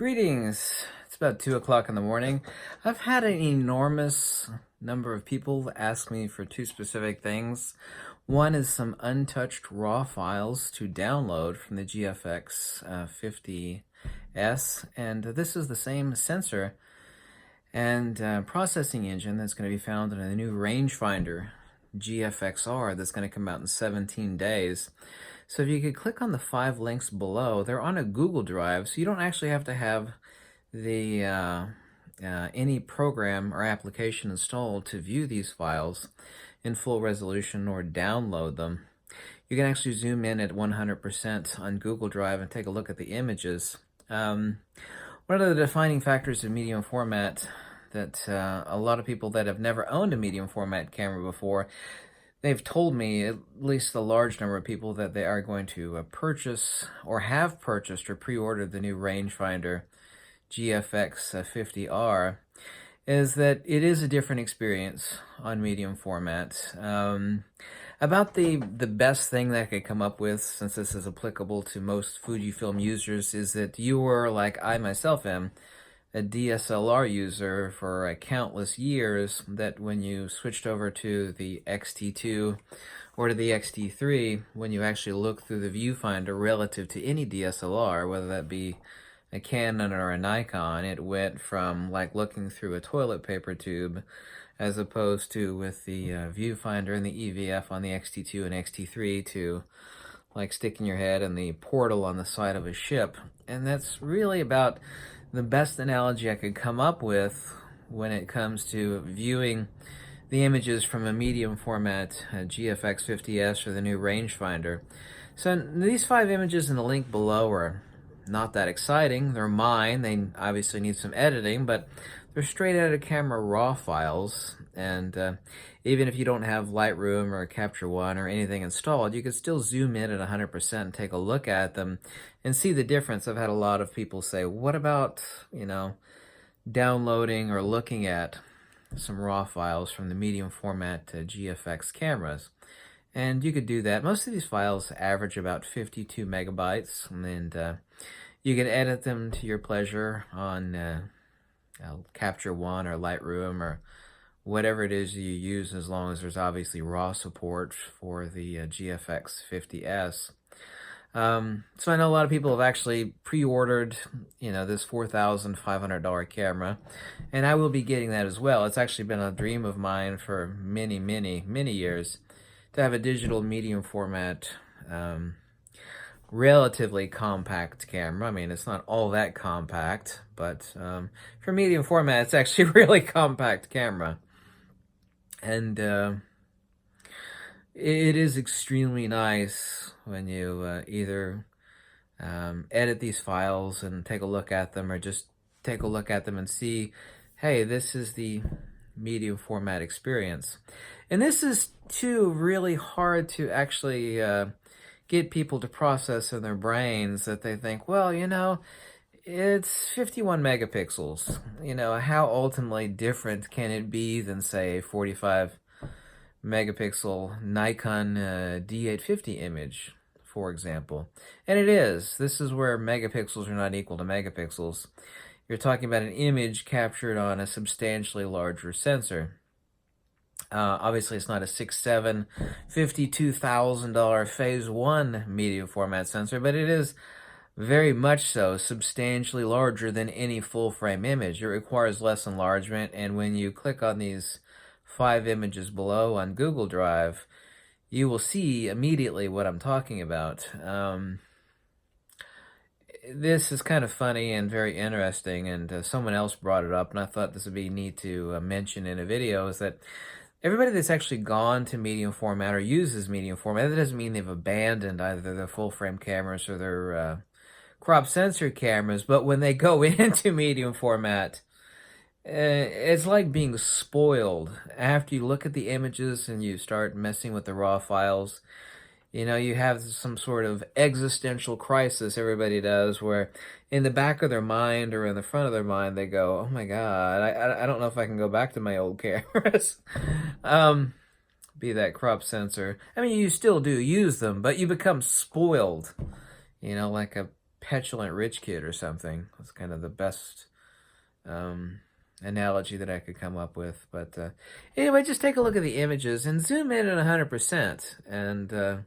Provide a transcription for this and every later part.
Greetings. It's about 2 o'clock in the morning. I've had an enormous number of people ask me for two specific things. One is some untouched RAW files to download from the GFX 50S, and this is the same sensor and processing engine that's going to be found in a new rangefinder GFXR that's going to come out in 17 days. So if you could click on the 5 links below, they're on a Google Drive, so you don't actually have to have the any program or application installed to view these files in full resolution or download them. You can actually zoom in at 100% on Google Drive and take a look at the images. One of the defining factors of medium format that a lot of people that have never owned a medium format camera before, they've told me, at least a large number of people, that they are going to purchase or have purchased or pre-ordered the new rangefinder GFX 50R, is that it is a different experience on medium format. About the best thing that I could come up with, since this is applicable to most Fujifilm users, is that you were, like I myself am, a DSLR user for countless years, that when you switched over to the XT2 or to the XT3, when you actually look through the viewfinder relative to any DSLR, whether that be a Canon or a Nikon, it went from like looking through a toilet paper tube, as opposed to with the viewfinder and the EVF on the XT2 and XT3, to like sticking your head in the portal on the side of a ship. And that's really about the best analogy I could come up with when it comes to viewing the images from a medium format GFX 50S or the new rangefinder. So these 5 images in the link below are not that exciting. They're mine. They obviously need some editing, but they're straight out of camera RAW files. And even if you don't have Lightroom or Capture One or anything installed, you can still zoom in at 100% and take a look at them and see the difference. I've had a lot of people say, what about, downloading or looking at some RAW files from the medium format GFX cameras? And you could do that. Most of these files average about 52 megabytes, and you can edit them to your pleasure on Capture One or Lightroom or whatever it is you use, as long as there's obviously RAW support for the GFX 50S. So I know a lot of people have actually pre-ordered, this $4,500 camera, and I will be getting that as well. It's actually been a dream of mine for many, many, many years to have a digital medium format, relatively compact camera. I mean, it's not all that compact, but for medium format, it's actually a really compact camera. And it is extremely nice when you either edit these files and take a look at them, or just take a look at them and see, hey, this is the medium format experience. And this is, too, really hard to actually get people to process in their brains, that they think, well, it's 51 megapixels. How ultimately different can it be than, say, a 45 megapixel Nikon D850 image, for example? And it is. This is where megapixels are not equal to megapixels. You're talking about an image captured on a substantially larger sensor. Obviously, it's not a 6.7, $52,000 Phase 1 medium format sensor, but it is very much so substantially larger than any full-frame image. It requires less enlargement, and when you click on these 5 images below on Google Drive, you will see immediately what I'm talking about. This is kind of funny and very interesting, and someone else brought it up, and I thought this would be neat to mention in a video, is that everybody that's actually gone to medium format or uses medium format, that doesn't mean they've abandoned either their full-frame cameras or their crop sensor cameras, but when they go into medium format, it's like being spoiled. After you look at the images and you start messing with the RAW files, you have some sort of existential crisis, everybody does, where in the back of their mind or in the front of their mind, they go, oh my God, I don't know if I can go back to my old cameras. Be that crop sensor. I mean, you still do use them, but you become spoiled, like a petulant rich kid or something. That's kind of the best analogy that I could come up with. But anyway, just take a look at the images and zoom in at 100%. And a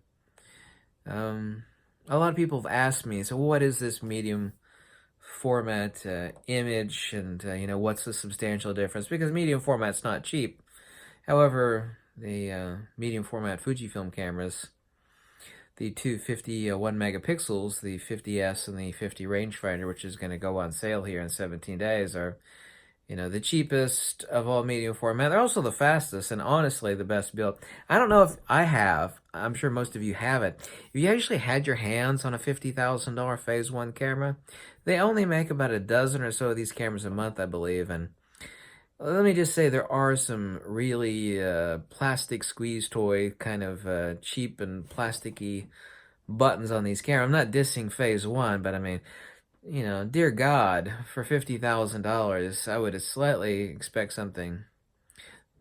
lot of people have asked me, so what is this medium format image, and what's the substantial difference? Because medium format's not cheap. However, the medium format Fujifilm cameras, the 251 megapixels, the 50S and the 50 rangefinder, which is going to go on sale here in 17 days, are the cheapest of all medium format. They're also the fastest and honestly the best built. I don't know if I have. I'm sure most of you have it. If you actually had your hands on a $50,000 Phase 1 camera, they only make about a dozen or so of these cameras a month, I believe. And let me just say there are some really plastic squeeze toy kind of cheap and plasticky buttons on these cameras. I'm not dissing Phase 1, but I mean, dear God, for $50,000, I would slightly expect something.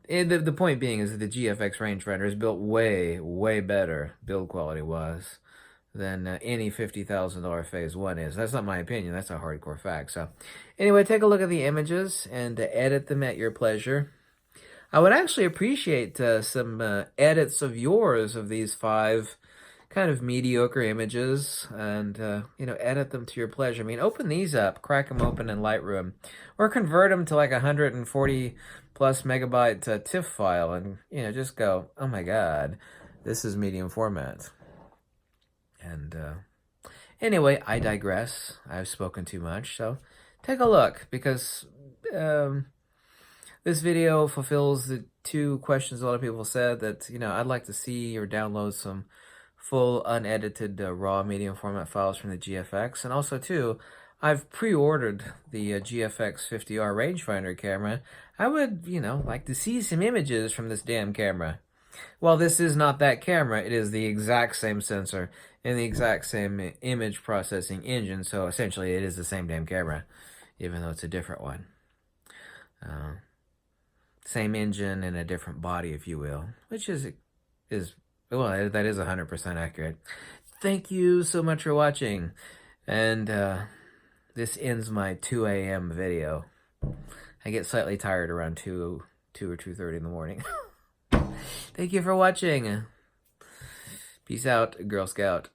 The point being is that the GFX rangefinder is built way, way better build quality-wise than any $50,000 Phase 1 is. That's not my opinion. That's a hardcore fact. So anyway, take a look at the images and edit them at your pleasure. I would actually appreciate some edits of yours of these 5 kind of mediocre images, and edit them to your pleasure. I mean, open these up, crack them open in Lightroom, or convert them to like 140 plus megabyte TIFF file, and just go, oh my God, this is medium format. And anyway, I digress. I've spoken too much, so take a look, because this video fulfills the 2 questions a lot of people said, that I'd like to see or download some full unedited raw medium format files from the GFX. And also too, I've pre-ordered the GFX 50R rangefinder camera. I would, like to see some images from this damn camera. Well, this is not that camera. It is the exact same sensor and the exact same image processing engine. So essentially it is the same damn camera, even though it's a different one. Same engine and a different body, if you will, which is well, that is 100% accurate. Thank you so much for watching. And this ends my 2 a.m. video. I get slightly tired around 2 or 2:30 in the morning. Thank you for watching. Peace out, Girl Scout.